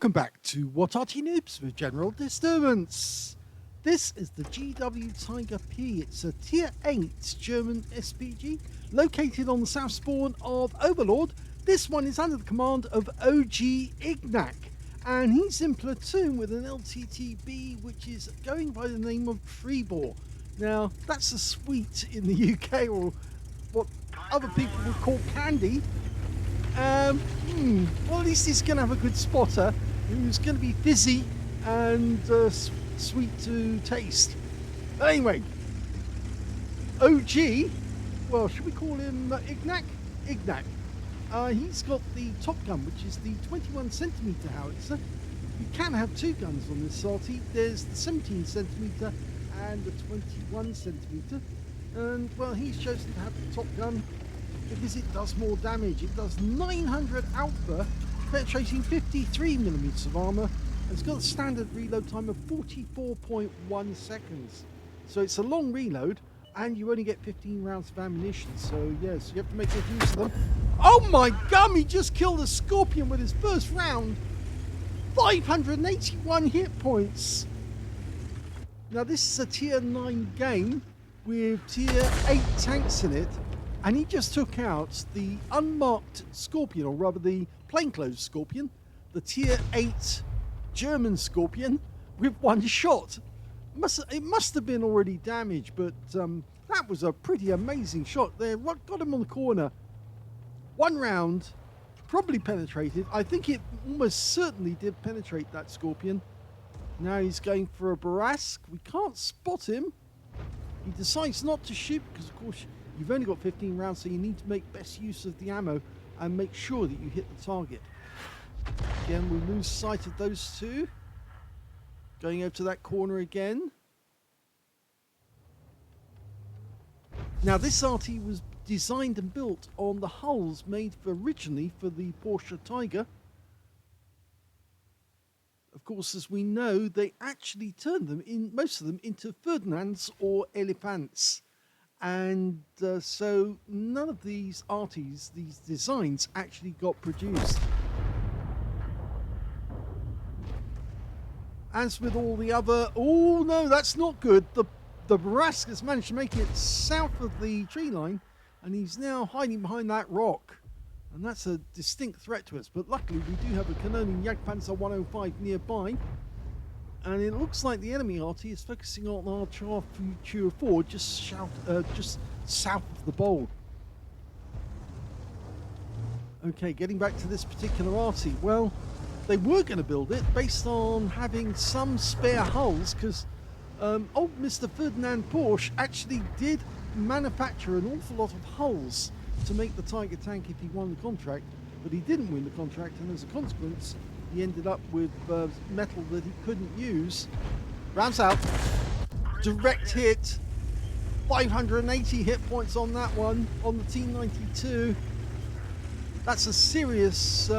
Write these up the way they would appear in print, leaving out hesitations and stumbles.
Welcome back to What Arty Noobs with General Disturbance. This is the GW Tiger P. It's a Tier 8 German SPG located on the south spawn of Overlord. This one is under the command of OG Ignac, and he's in platoon with an LTTB which is going by the name of Trebor. Now, that's a sweet in the UK, or what other people would call candy. Well, at least he's going to have a good spotter who's going to be fizzy and sweet to taste. Anyway, OG, well, should we call him Ignac? Ignac. He's got the top gun, which is the 21cm howitzer. You can have two guns on this Arty. There's the 17cm and the 21cm. And, well, he's chosen to have the top gun because it does more damage. It does 900 alpha, penetrating 53mm of armor, and it's got a standard reload time of 44.1 seconds. So it's a long reload, and you only get 15 rounds of ammunition. So yes, you have to make good use of them. Oh my gum, he just killed a scorpion with his first round. 581 hit points. Now this is a tier 9 game with tier 8 tanks in it. And he just took out the unmarked Scorpion, or rather the plainclothes Scorpion, the tier 8 German Scorpion, with one shot. It must have been already damaged, but that was a pretty amazing shot there. Got him on the corner. One round, probably penetrated. I think it almost certainly did penetrate that Scorpion. Now he's going for a Barask. We can't spot him. He decides not to shoot because, of course, you've only got 15 rounds, so you need to make best use of the ammo and make sure that you hit the target. Again, we lose sight of those two. Going over to that corner again. Now, this Arty was designed and built on the hulls made originally for the Porsche Tiger. Of course, as we know, they actually turned them, most of them, into Ferdinands or Elephants. And so none of these Artys, these designs, actually got produced. As with all the other... Oh, no, that's not good. The Barask has managed to make it south of the tree line, and he's now hiding behind that rock. And that's a distinct threat to us. But luckily, we do have a Canonian Jagdpanzer 105 nearby. And it looks like the enemy Arty is focusing on our Future 4 just south of the bowl. Okay, getting back to this particular Arty. Well, they were going to build it based on having some spare hulls, because old Mr. Ferdinand Porsche actually did manufacture an awful lot of hulls to make the Tiger tank if he won the contract, but he didn't win the contract, and as a consequence he ended up with metal that he couldn't use. Rounds out. Direct hit. 580 hit points on that one, on the T92. That's a serious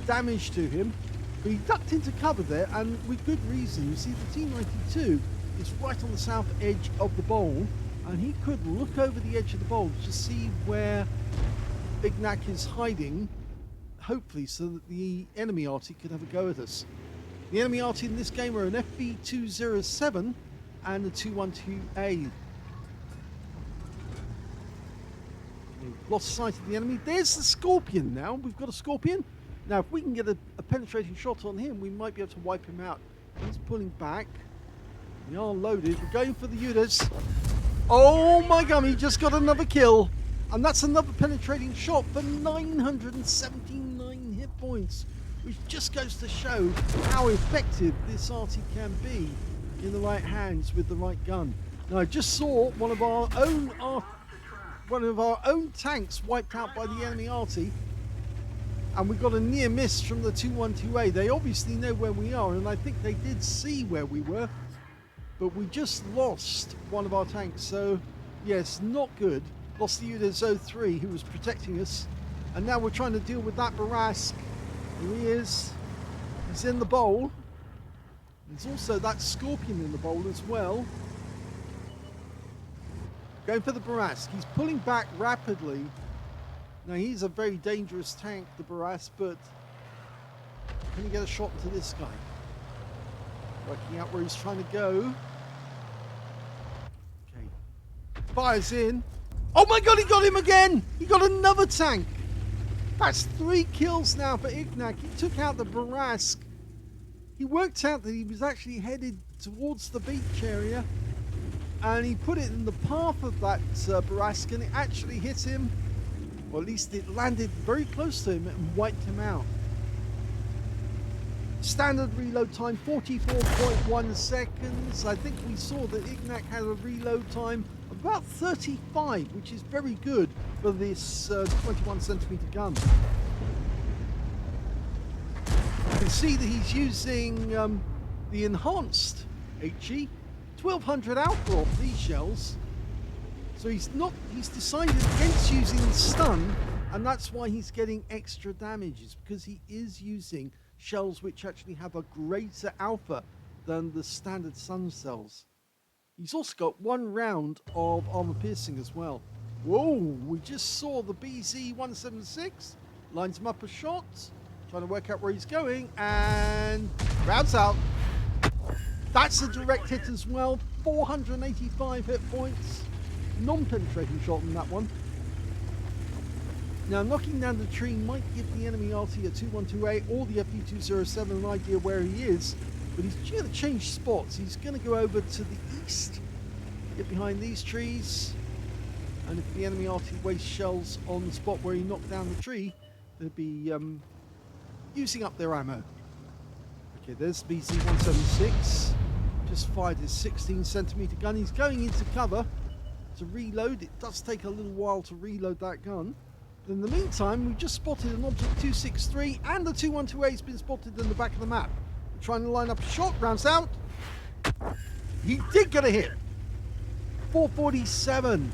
damage to him. But he ducked into cover there, and with good reason. You see, the T92 is right on the south edge of the bowl, and he could look over the edge of the bowl to see where Ignac is hiding, hopefully so that the enemy Arty could have a go at us. The enemy Arty in this game are an FB207 and a 212A. We've lost sight of the enemy. There's the Scorpion now. We've got a Scorpion. Now, if we can get a penetrating shot on him, we might be able to wipe him out. He's pulling back. We are loaded. We're going for the Udas. Oh my god, he just got another kill. And that's another penetrating shot for 979 hit points, which just goes to show how effective this Arty can be in the right hands with the right gun. Now, I just saw one of our own tanks wiped out by the enemy Arty, and we got a near miss from the 212A. They obviously know where we are, and I think they did see where we were, but we just lost one of our tanks. So yes, not good. Lost the Udas 03 who was protecting us, and now we're trying to deal with that Barask. Here he is. He's in the bowl. There's also that Scorpion in the bowl as well. Going for the Barask. He's pulling back rapidly. Now, he's a very dangerous tank, the Barask, but Can he get a shot to this guy? Working out where he's trying to go. Okay. Fires in. Oh my god, he got him again! He got another tank! That's 3 kills now for Ignac. He took out the Barask. He worked out that he was actually headed towards the beach area, and he put it in the path of that Barask, and it actually hit him, or at least it landed very close to him and wiped him out. Standard reload time 44.1 seconds. I think we saw that Ignac had a reload time of about 35, which is very good for this 21 centimeter gun. You can see that he's using the enhanced HE 1200 alpha of these shells. So he's decided against using stun, and that's why he's getting extra damages, because he is using shells which actually have a greater alpha than the standard sun cells. He's also got 1 round of armor piercing as well. Whoa, we just saw the BZ-176, lines him up a shot, trying to work out where he's going, and rounds out. That's a direct hit as well, 485 hit points, non-penetrating shot on that one. Now, knocking down the tree might give the enemy Arty at 2128 or the FE207 an idea where he is, but he's going to change spots. He's going to go over to the east, get behind these trees, and if the enemy Arty wastes shells on the spot where he knocked down the tree, they'll be using up their ammo. Okay, there's BZ-176, just fired his 16 centimeter gun. He's going into cover to reload. It does take a little while to reload that gun. In the meantime, we've just spotted an object 263, and the 2128's been spotted in the back of the map. We're trying to line up a shot, rounds out. He did get a hit. 447.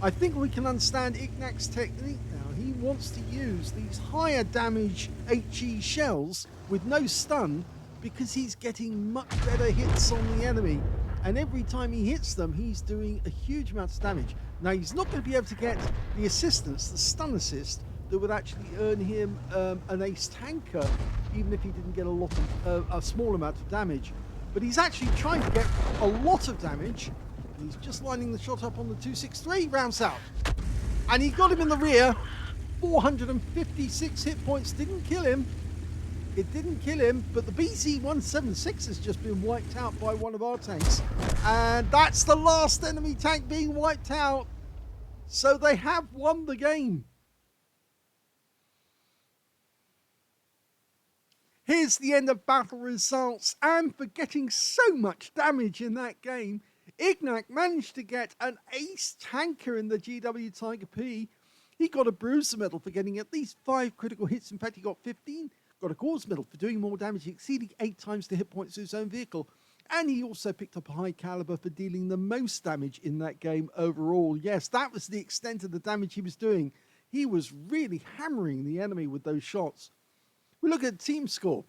I think we can understand Ignac's technique now. He wants to use these higher damage HE shells with no stun because he's getting much better hits on the enemy. And every time he hits them, he's doing a huge amount of damage. Now, he's not going to be able to get the assistance, the stun assist, that would actually earn him an ace tanker, even if he didn't get a small amount of damage. But he's actually trying to get a lot of damage. And he's just lining the shot up on the 263, rounds out. And he got him in the rear. 456 hit points, didn't kill him. It didn't kill him, but the BZ-176 has just been wiped out by one of our tanks. And that's the last enemy tank being wiped out. So they have won the game. Here's the end of battle results. And for getting so much damage in that game, Ignac managed to get an ace tanker in the GW Tiger P. He got a bruiser medal for getting at least 5 critical hits. In fact, he got 15. Got a cause medal for doing more damage, exceeding 8 times the hit points of his own vehicle. And he also picked up a high caliber for dealing the most damage in that game overall. Yes, that was the extent of the damage he was doing. He was really hammering the enemy with those shots. We look at team score.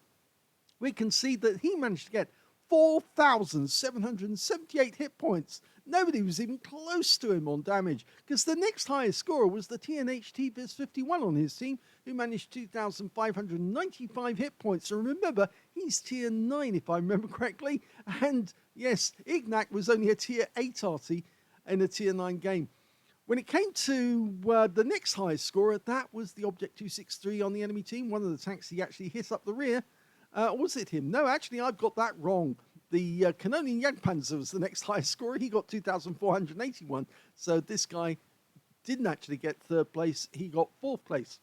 We can see that he managed to get 4,778 hit points. Nobody was even close to him on damage, because the next highest scorer was the TNHT Biz51 on his team, who managed 2,595 hit points. And remember, he's tier 9, if I remember correctly. And yes, Ignac was only a tier 8 Arty in a tier 9 game. When it came to the next highest scorer, that was the Object 263 on the enemy team, one of the tanks he actually hit up the rear. Was it him? No, actually, I've got that wrong. The Canonian Jagdpanzer was the next highest scorer. He got 2,481. So this guy didn't actually get 3rd place. He got 4th place.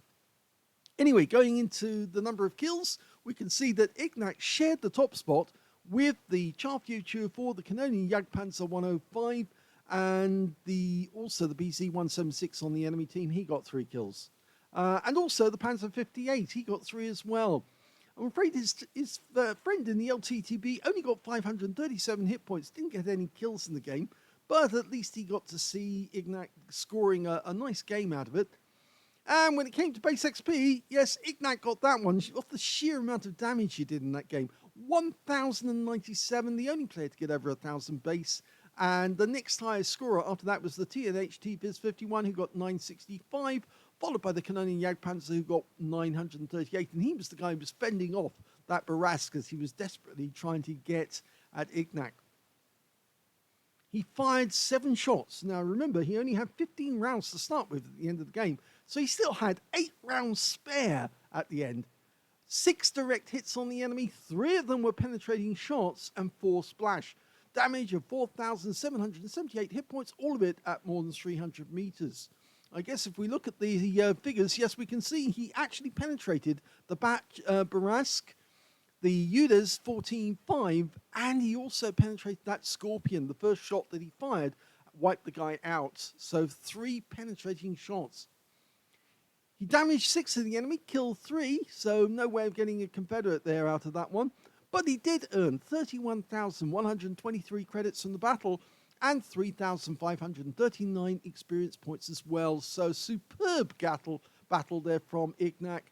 Anyway, going into the number of kills, we can see that Ignac shared the top spot with the Charview 204, the Canonian Jagdpanzer 105, and also the BZ-176 on the enemy team. He got 3 kills. And also the Panzer 58, he got 3 as well. I'm afraid his friend in the LTTB only got 537 hit points, didn't get any kills in the game, but at least he got to see Ignac scoring a nice game out of it. And when it came to base XP, yes, Ignac got that one off the sheer amount of damage he did in that game. 1,097, the only player to get over 1,000 base. And the next highest scorer after that was the TNHT Biz51, who got 965, followed by the Canonian Jagdpanzer, who got 938, and he was the guy who was fending off that Barask as he was desperately trying to get at Ignac. He fired 7 shots. Now remember, he only had 15 rounds to start with at the end of the game, so he still had 8 rounds spare at the end. 6 direct hits on the enemy, 3 of them were penetrating shots, and 4 splash. Damage of 4,778 hit points, all of it at more than 300 meters. I guess if we look at the figures, yes, we can see he actually penetrated the Barask, the Udas 14.5, and he also penetrated that Scorpion. The first shot that he fired wiped the guy out. So 3 penetrating shots. He damaged 6 of the enemy, killed 3, so no way of getting a Confederate there out of that one. But he did earn 31,123 credits from the battle and 3,539 experience points as well. So superb battle there from Ignac.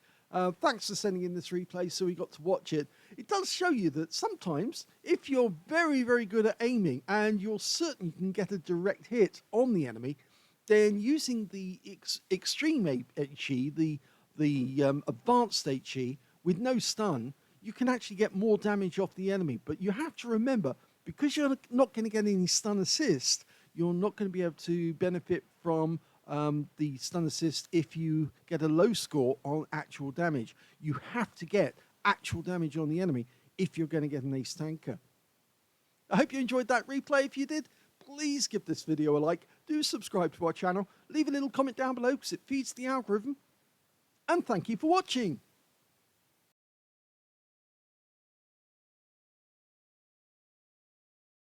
Thanks for sending in this replay so we got to watch it. It does show you that sometimes if you're very, very good at aiming and you're certain you can get a direct hit on the enemy, then using the extreme HE, the advanced HE with no stun, you can actually get more damage off the enemy. But you have to remember, because you're not going to get any stun assist, you're not going to be able to benefit from the stun assist if you get a low score on actual damage. You have to get actual damage on the enemy if you're going to get an ace tanker. I hope you enjoyed that replay. If you did, please give this video a like. Do subscribe to our channel. Leave a little comment down below because it feeds the algorithm. And thank you for watching.